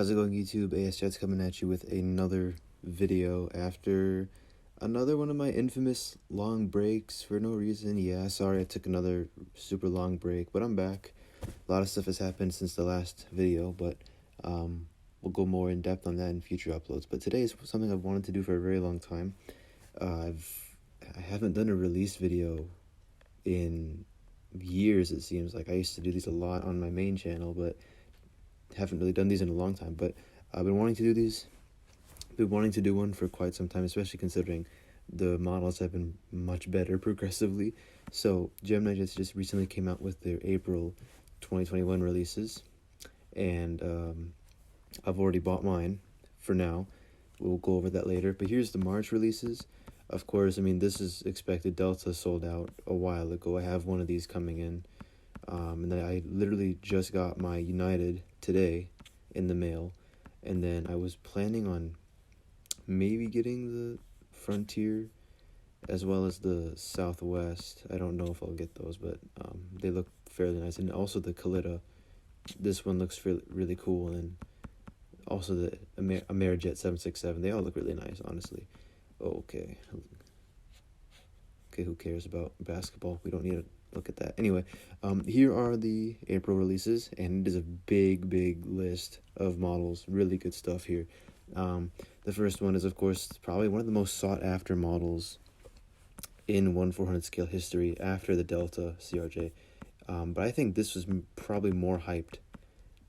How's it going, YouTube? ASJets coming at you with another video after another one of my infamous long breaks for no reason. Yeah, sorry I took another super long break, but I'm back. A lot of stuff has happened since the last video, but we'll go more in depth on that in future uploads. But today is something I've wanted to do for a very long time. I haven't done a release video in years, it seems like. I used to do these a lot on my main channel, but haven't really done these in a long time. But I've been wanting to do these. Been wanting to do one for quite some time, especially considering the models have been much better progressively. So GeminiJets just recently came out with their April 2021 releases, and I've already bought mine for now. We'll go over that later. But here's the March releases. Of course, I mean, this is expected. Delta sold out a while ago. I have one of these coming in. And then I literally just got my United today in the mail. And then I was planning on maybe getting the Frontier as well as the Southwest. I don't know if I'll get those, but they look fairly nice. And also the Kalita. This one looks really cool. And also the Emirates 767. They all look really nice, honestly. Okay, who cares about basketball? We don't need to look at that. Anyway, here are the April releases, and it is a big list of models. Really good stuff here. The first one is, of course, probably one of the most sought-after models in 1/400 scale history after the Delta CRJ. But I think this was probably more hyped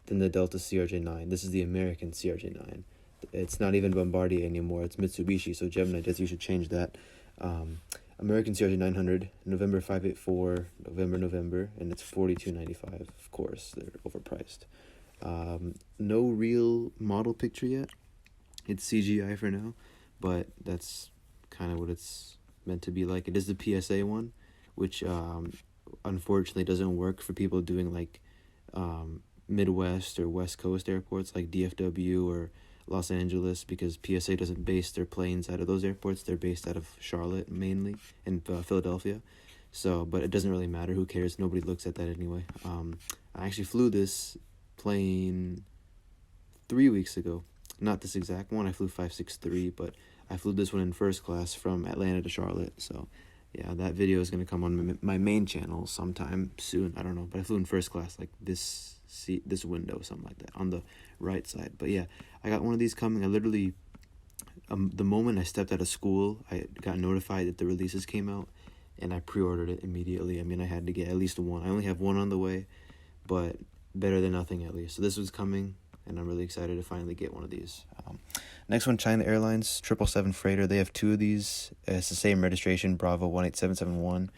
than the Delta CRJ-9. This is the American CRJ-9. It's not even Bombardier anymore. It's Mitsubishi. So GeminiJets, you should change that. American CRJ-900, November 584, November, and it's $42.95. Of course, they're overpriced. No real model picture yet. It's CGI for now, but that's kind of what it's meant to be like. It is the PSA one, which unfortunately doesn't work for people doing like Midwest or West Coast airports like DFW or Los Angeles, because PSA doesn't base their planes out of those airports. They're based out of Charlotte mainly and Philadelphia. So, but it doesn't really matter. Who cares? Nobody looks at that anyway. I actually flew this plane 3 weeks ago. Not this exact one. I flew 563, but I flew this one in first class from Atlanta to Charlotte. So, yeah, that video is going to come on my main channel sometime soon. I don't know, but I flew in first class, like this seat, this window, something like that, on the right side. But yeah, I got one of these coming. I literally, the moment I stepped out of school, I got notified that the releases came out, and I pre-ordered it immediately. I mean, I had to get at least one. I only have one on the way, but better than nothing at least. So this was coming, and I'm really excited to finally get one of these. Next one, China Airlines 777 freighter. They have two of these. It's the same registration, Bravo 18771.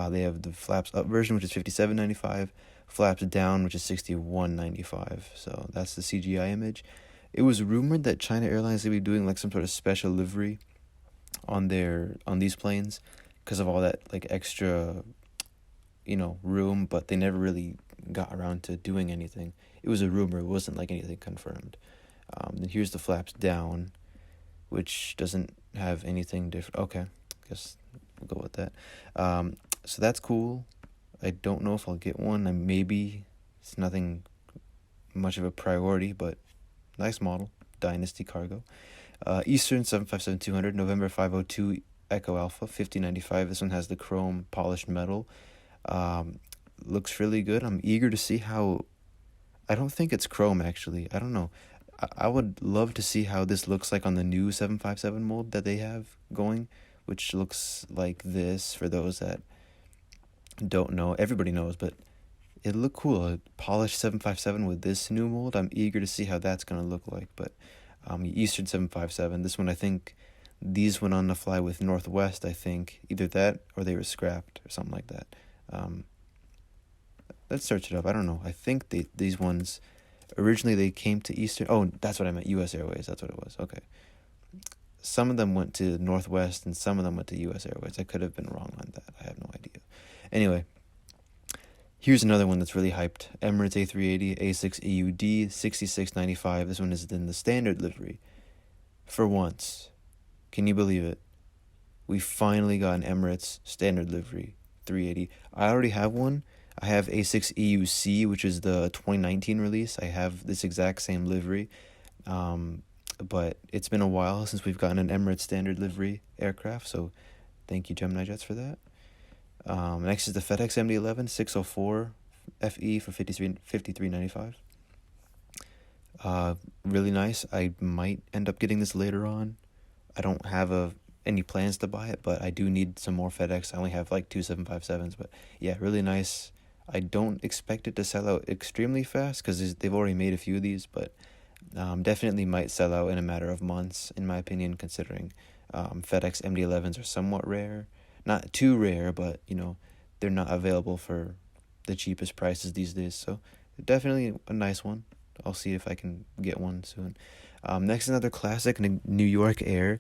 They have the flaps up version, which is $57.95. Flaps down, which is $61.95. So that's the CGI image. It was rumored that China Airlines would be doing like some sort of special livery on these planes because of all that like extra, room, but they never really got around to doing anything. It was a rumor. It wasn't like anything confirmed. Then here's the flaps down, which doesn't have anything different. Okay, guess we'll go with that. So that's cool. I don't know if I'll get one. Maybe it's nothing much of a priority, but nice model. Dynasty cargo. Eastern 757-200, November 502 Echo Alpha, $50.95. This one has the chrome polished metal. Looks really good. I'm eager to see how. I don't think it's chrome, actually. I don't know. I would love to see how this looks like on the new 757 mold that they have going, which looks like this for those that don't know. Everybody knows, but it looked cool. A polished 757 with this new mold. I'm eager to see how that's going to look like. But Eastern 757, this one, I think these went on the fly with Northwest, I think. Either that or they were scrapped or something like that. Let's search it up. I don't know. I think these ones, originally they came to Eastern. Oh, that's what I meant. U.S. Airways. That's what it was. Okay. Some of them went to Northwest and some of them went to U.S. Airways. I could have been wrong on that. I have no idea. Anyway, here's another one that's really hyped. Emirates A380 A6 Eud, $66.95. This one is in the standard livery. For once. Can you believe it? We finally got an Emirates standard livery 380. I already have one. I have A6 EUC, which is the 2019 release. I have this exact same livery. But it's been a while since we've gotten an Emirates standard livery aircraft, so thank you, GeminiJets, for that. Next is the Fedex Md 604 FE for $53.95. Really nice. I might end up getting this later on. I don't have any plans to buy it, but I do need some more FedEx. I only have like 2 757s, but yeah, really nice. I don't expect it to sell out extremely fast because they've already made a few of these, but definitely might sell out in a matter of months, in my opinion, considering FedEx MD-11s are somewhat rare. Not too rare, but, they're not available for the cheapest prices these days, so definitely a nice one. I'll see if I can get one soon. Next, another classic, New York Air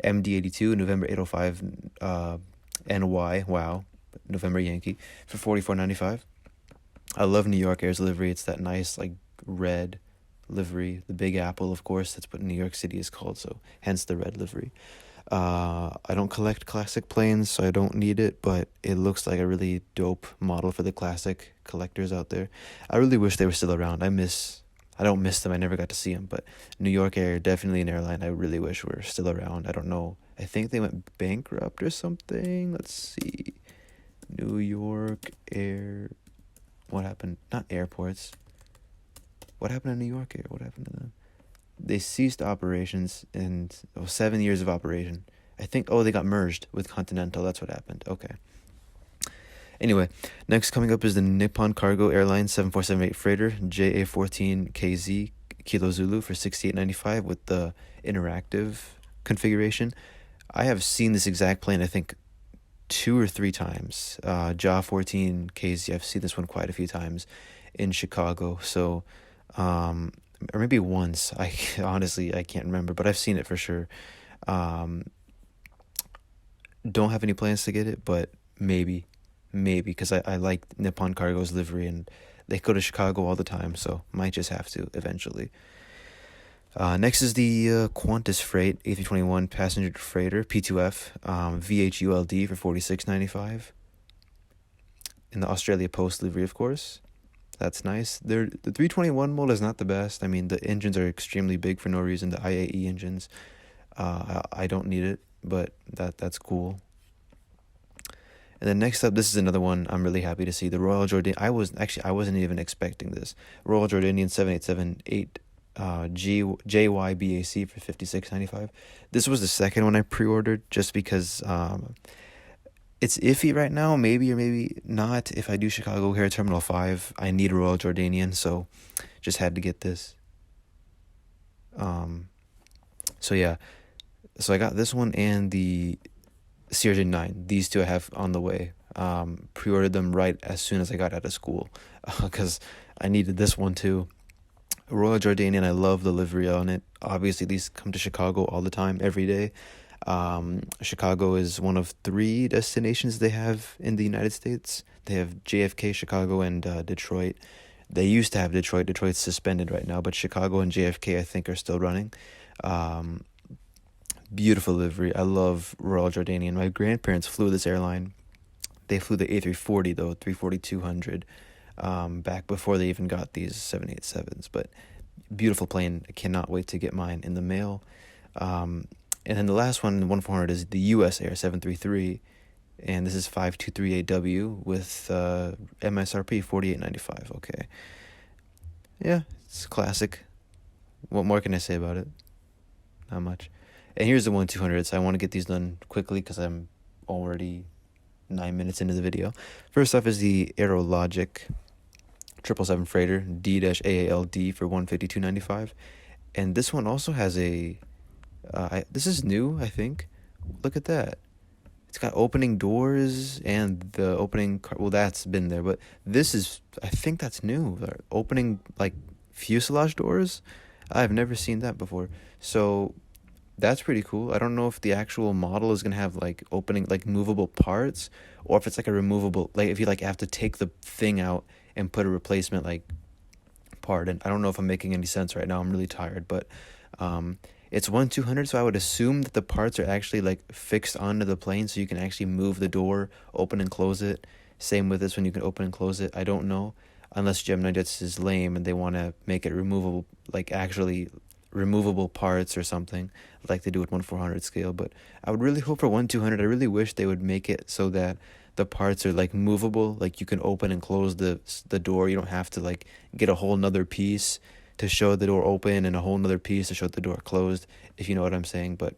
MD-82, November 805 NY, wow, November Yankee, for $44.95. I love New York Air's livery. It's that nice, like, red livery. The Big Apple, of course, that's what New York City is called, so hence the red livery. I don't collect classic planes, so I don't need it, but it looks like a really dope model for the classic collectors out there. I really wish they were still around. I don't miss them. I never got to see them, but New York Air, definitely an airline I really wish were still around. I don't know. I think they went bankrupt or something. Let's see. New York Air. What happened? Not airports. What happened to New York Air? What happened to them? They ceased operations and 7 years of operation. I think, they got merged with Continental. That's what happened. Okay. Anyway, next coming up is the Nippon Cargo Airlines 7478 freighter JA14KZ Kilo Zulu for $68.95 with the interactive configuration. I have seen this exact plane, I think, 2 or 3 times. JA14KZ, I've seen this one quite a few times in Chicago. So, or maybe once. I can't remember, but I've seen it for sure. Don't have any plans to get it, but maybe, because I like Nippon Cargo's livery, and they go to Chicago all the time, so might just have to eventually. Next is the Qantas Freight A321 passenger freighter P2F VHULD for $46.95. In the Australia Post livery, of course. That's nice. The 321 mold is not the best. I mean, the engines are extremely big for no reason. The IAE engines. I don't need it, but that's cool. And then next up, this is another one I'm really happy to see. The Royal Jordanian. I wasn't even expecting this. Royal Jordanian 787-8 JYBAC for $56.95. This was the second one I pre-ordered just because it's iffy right now, maybe or maybe not. If I do Chicago O'Hare Terminal 5, I need a Royal Jordanian, so just had to get this. So yeah. So I got this one and the CRJ9. These two I have on the way. Pre-ordered them right as soon as I got out of school because I needed this one too. Royal Jordanian, I love the livery on it. Obviously, these come to Chicago all the time, every day. Chicago is one of 3 destinations they have in the United States. They have JFK, Chicago, and Detroit. They used to have Detroit. Detroit's suspended right now, but Chicago and JFK, I think, are still running. Beautiful livery. I love Royal Jordanian. My grandparents flew this airline. They flew the A340, though, 340-200, back before they even got these 787s. But beautiful plane. I cannot wait to get mine in the mail. And then the last one, the 1400, is the U.S. Air 733, and this is 5238W with MSRP $48.95. Okay. Yeah, it's classic. What more can I say about it? Not much. And here's the 1200s. I want to get these done quickly because I'm already 9 minutes into the video. First off is the Aerologic 777 freighter D-AALD for $152.95, and this one also has a this is new, I think. Look at that. It's got opening doors and the opening well, that's been there, but this is, I think that's new. Opening, like, fuselage doors. I've never seen that before. So that's pretty cool. I don't know if the actual model is gonna have like opening, like movable parts, or if it's like a removable, like if you like have to take the thing out and put a replacement like part. And I don't know if I'm making any sense right now. I'm really tired, but it's 1200, so I would assume that the parts are actually like fixed onto the plane, so you can actually move the door, open and close it. Same with this one, you can open and close it. I don't know, unless GeminiJets is lame and they want to make it removable, like actually removable parts or something like they do with 1/400 scale. But I would really hope for 1/200. I really wish they would make it so that the parts are like movable, like you can open and close the door. You don't have to like get a whole nother piece to show the door open and a whole nother piece to show the door closed, if you know what I'm saying. But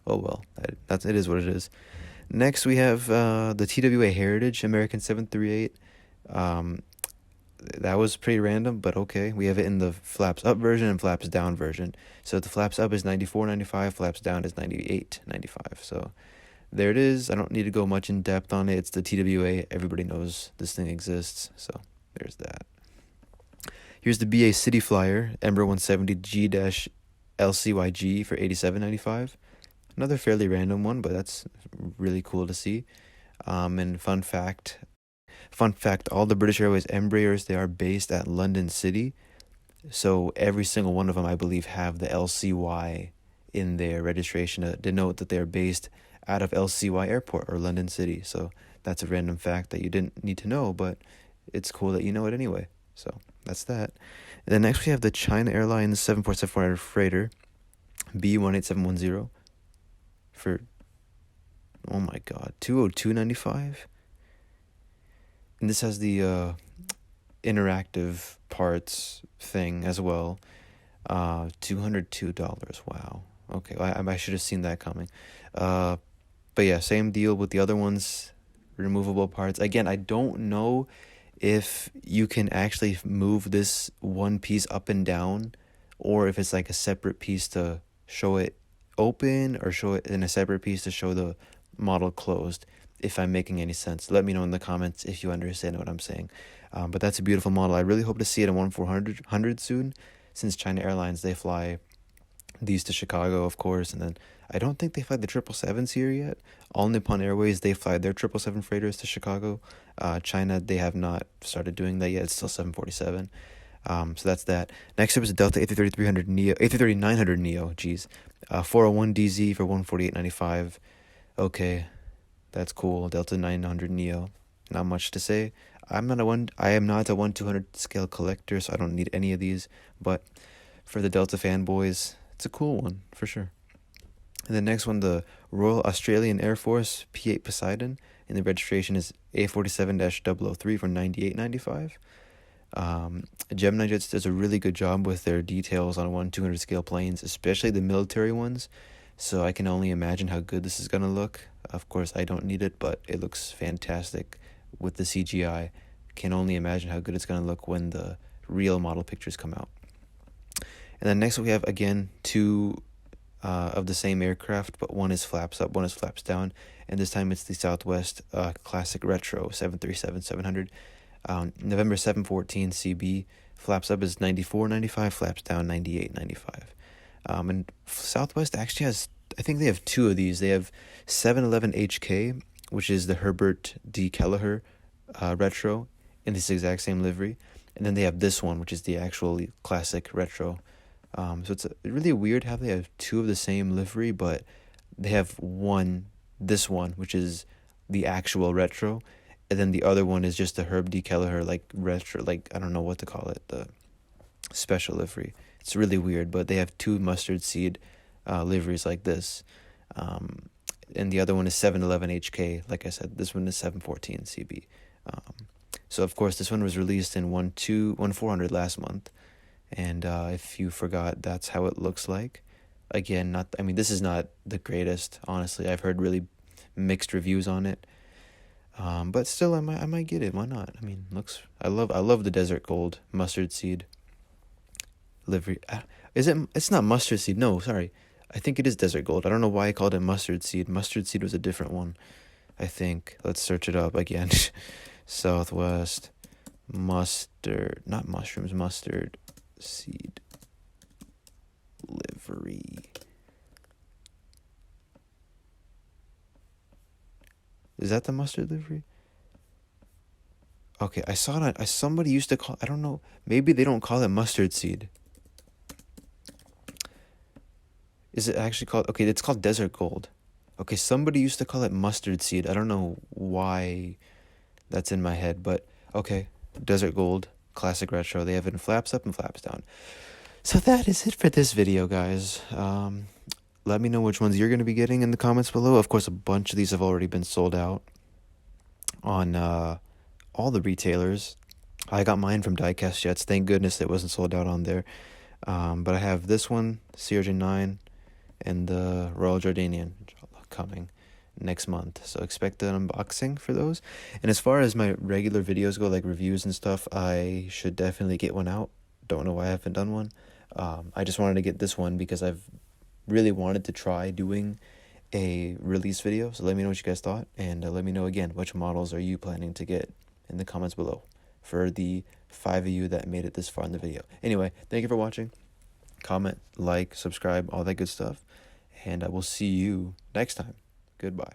oh well, it is what it is. Next we have the Twa Heritage American 738. That was pretty random, but okay. We have it in the flaps up version and flaps down version. So the flaps up is 94.95, flaps down is 98.95. So there it is. I don't need to go much in depth on it. It's the TWA. Everybody knows this thing exists. So there's that. Here's the BA City Flyer Embraer 170 G-LCYG for 87.95. Another fairly random one, but that's really cool to see. And fun fact, all the British Airways Embraers, they are based at London City. So every single one of them, I believe, have the LCY in their registration to denote that they're based out of LCY Airport or London City. So that's a random fact that you didn't need to know, but it's cool that you know it anyway. So that's that. And then next we have the China Airlines 747-400 freighter B18710 for, oh my god, $202.95. And this has the interactive parts thing as well. $202. Wow. Okay, I should have seen that coming. But yeah, same deal with the other ones. Removable parts. Again, I don't know if you can actually move this one piece up and down, or if it's like a separate piece to show it open, or show it in a separate piece to show the model closed. If I'm making any sense, let me know in the comments if you understand what I'm saying. But that's a beautiful model. I really hope to see it in 1/400 soon, since China Airlines, they fly these to Chicago, of course, and then I don't think they fly the 777s here yet. All Nippon Airways, they fly their 777 freighters to Chicago. China, they have not started doing that yet. It's still 747. So that's that. Next up is the Delta A330-900 Neo. Geez, 401 DZ for 148.95. Okay, that's cool. Delta 900 Neo. Not much to say. I am not a 1/200 scale collector, so I don't need any of these. But for the Delta fanboys, it's a cool one for sure. And the next one, the Royal Australian Air Force P8 Poseidon, and the registration is A47-003 for 98.95. GeminiJets does a really good job with their details on 1/200 scale planes, especially the military ones. So I can only imagine how good this is going to look. Of course, I don't need it, but it looks fantastic with the CGI. Can only imagine how good it's going to look when the real model pictures come out. And then next we have, again, two of the same aircraft, but one is flaps up, one is flaps down. And this time it's the Southwest Classic Retro 737-700. November 714 CB. Flaps up is 94.95, flaps down 98.95. And Southwest actually has, I think they have two of these. They have 711 HK, which is the Herbert D. Kelleher retro in this exact same livery. And then they have this one, which is the actual classic retro. So it's really weird how they have two of the same livery, but they have this one, which is the actual retro. And then the other one is just the Herb D. Kelleher, like retro, like I don't know what to call it, the special livery. It's really weird, but they have two mustard seed liveries like this. And the other one is 711 HK. Like I said, this one is 714 CB. So of course this one was released in 1/400 last month. And if you forgot, that's how it looks like. Again, this is not the greatest, honestly. I've heard really mixed reviews on it. But still, I might get it. Why not? I mean, I love the desert gold mustard seed livery. It's not mustard seed. No, sorry. I think it is desert gold. I don't know why I called it mustard seed. Mustard seed was a different one, I think. Let's search it up again. Southwest mustard, not mushrooms, mustard seed livery. Is that the mustard livery? Okay, I saw it. Somebody used to call. I don't know. Maybe they don't call it mustard seed. Is it actually called? Okay, it's called desert gold. Okay, somebody used to call it mustard seed. I don't know why that's in my head, but okay, desert gold, classic retro. They have it in flaps up and flaps down. So that is it for this video, guys. Let me know which ones you're going to be getting in the comments below. Of course, a bunch of these have already been sold out on all the retailers. I got mine from DieCastJets. Thank goodness it wasn't sold out on there. But I have this one, CRJ9, and the Royal Jordanian coming next month. So expect an unboxing for those. And as far as my regular videos go, like reviews and stuff, I should definitely get one out. Don't know why I haven't done one. I just wanted to get this one because I've really wanted to try doing a release video. So let me know what you guys thought, and let me know again which models are you planning to get in the comments below for the 5 of you that made it this far in the video. Anyway, thank you for watching. Comment, like, subscribe, all that good stuff, and I will see you next time. Goodbye.